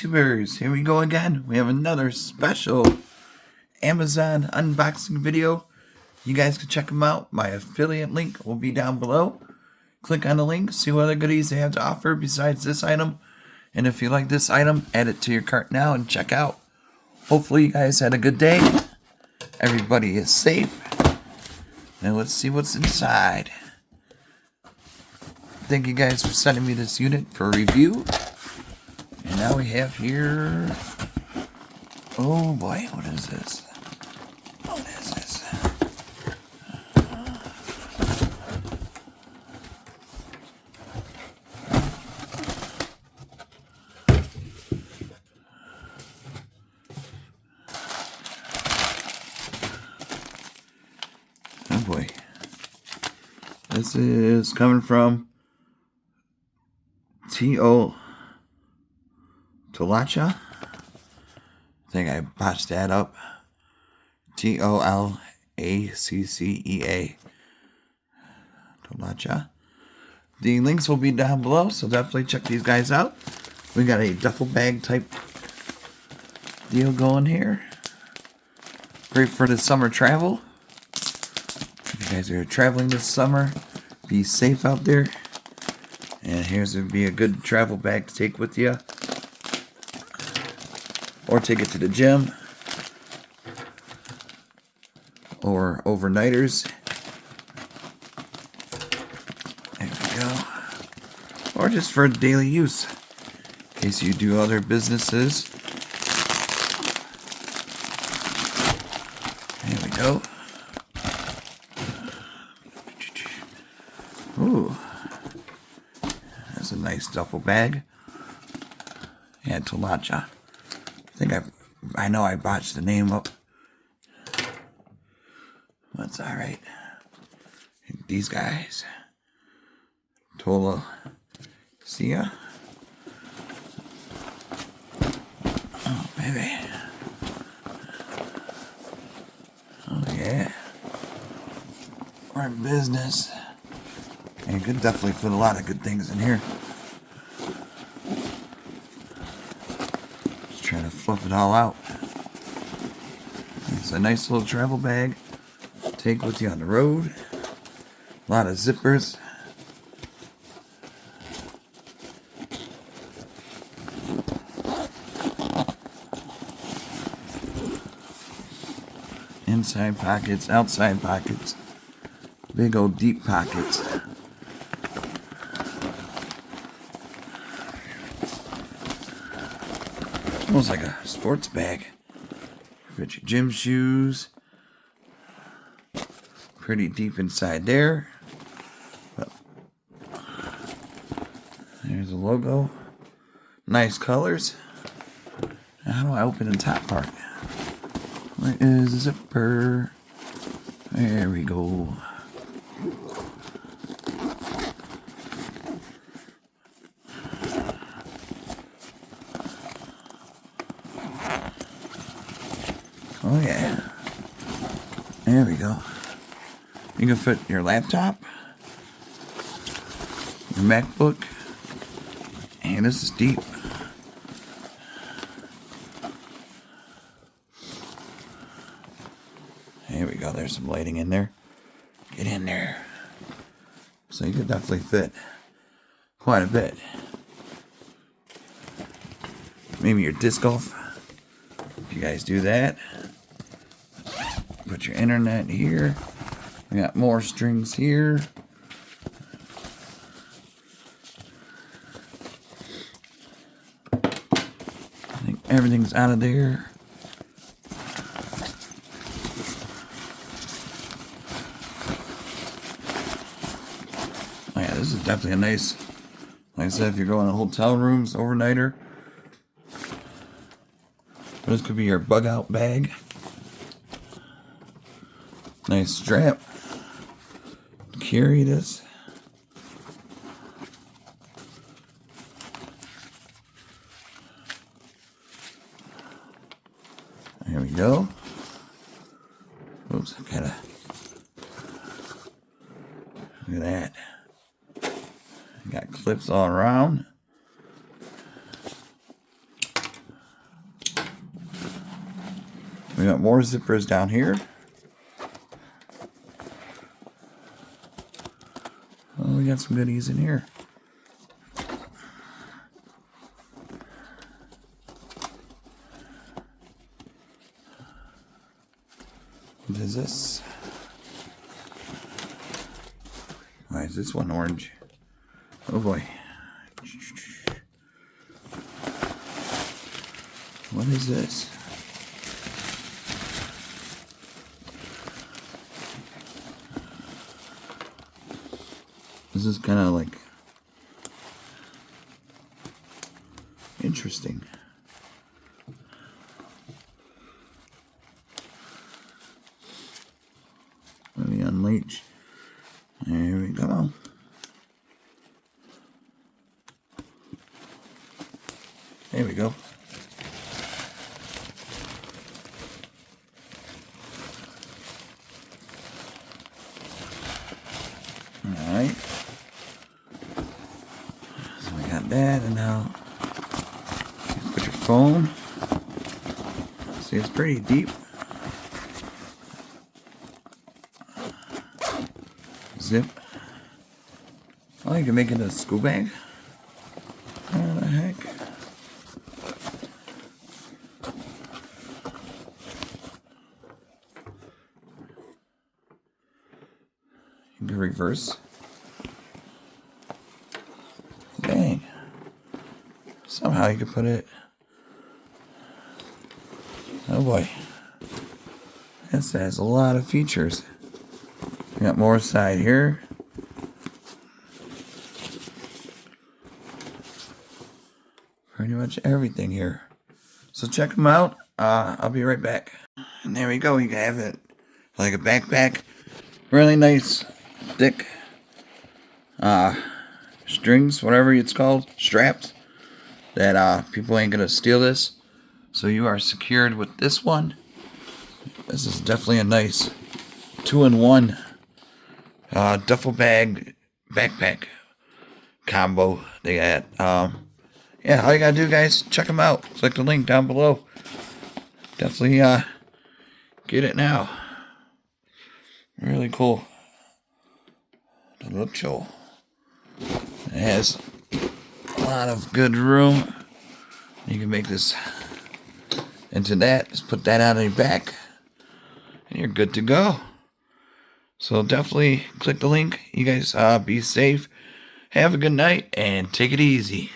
YouTubers, here we go again. We have another special Amazon unboxing video. You guys can check them out. My affiliate link will be down below. Click on the link, see what other goodies they have to offer besides this item. And if you like this item, add it to your cart now and check out. Hopefully you guys had a good day. Everybody is safe. Now let's see what's inside. Thank you guys for sending me this unit for review. And now we have here, oh boy, what is this? What is this? Oh boy. This is coming from Tolaccea. I think I botched that up. Tolaccea. Tolaccea. The links will be down below, so definitely check these guys out. We got a duffel bag type deal going here. Great for the summer travel. If you guys are traveling this summer, be safe out there. And here's would be a good travel bag to take with you. Or take it to the gym. Or overnighters. There we go. Or just for daily use. In case you do other businesses. There we go. Ooh. That's a nice duffel bag. Yeah, Tolaccea. I know I botched the name up. That's alright. These guys. Tolaccea. Oh, baby. Oh, yeah. We're in business. And you could definitely put a lot of good things in here. Just trying to fluff it all out. It's a nice little travel bag. Take with you on the road. A lot of zippers. Inside pockets, outside pockets. Big old deep pockets. Almost like a sports bag. Fit your gym shoes. Pretty deep inside there. But there's a logo. Nice colors. Now how do I open the top part? Where is the zipper? There we go. Oh yeah. There we go. You can fit your laptop, your MacBook, and this is deep. There we go. There's some lighting in there. Get in there. So you could definitely fit quite a bit. Maybe your disc golf. If you guys do that. Put your internet here. We got more strings here. I think everything's out of there. Oh yeah, this is definitely a nice, like I said, if you're going to hotel rooms, overnighter. This could be your bug out bag. Nice strap. Carry this. There we go. Oops, I gotta. Look at that. Got clips all around. We got more zippers down here. Oh, we got some goodies in here. What is this? Why is this one orange? Oh boy. What is this? This is kind of like interesting. Let me unleash. There we go. There we go. Alright. So we got that, and now you put your phone. See, it's pretty deep. Zip. Oh, you can make it a school bag. What the heck? You can reverse. Dang. Somehow you could put it. Oh boy. This has a lot of features. We got more side here. Pretty much everything here. So check them out. I'll be right back. And there we go. You can have it like a backpack. Really nice, thick strings, whatever it's called, straps. That people ain't gonna steal this. So you are secured with this one. This is definitely a nice 2-in-1 duffel bag backpack combo they got. Yeah, all you gotta do, guys, check them out. Click the link down below. Definitely get it now. Really cool. Tolaccea. It has a lot of good room. You can make this into that. Just put that out on your back, and you're good to go. So definitely click the link. You guys be safe. Have a good night and take it easy.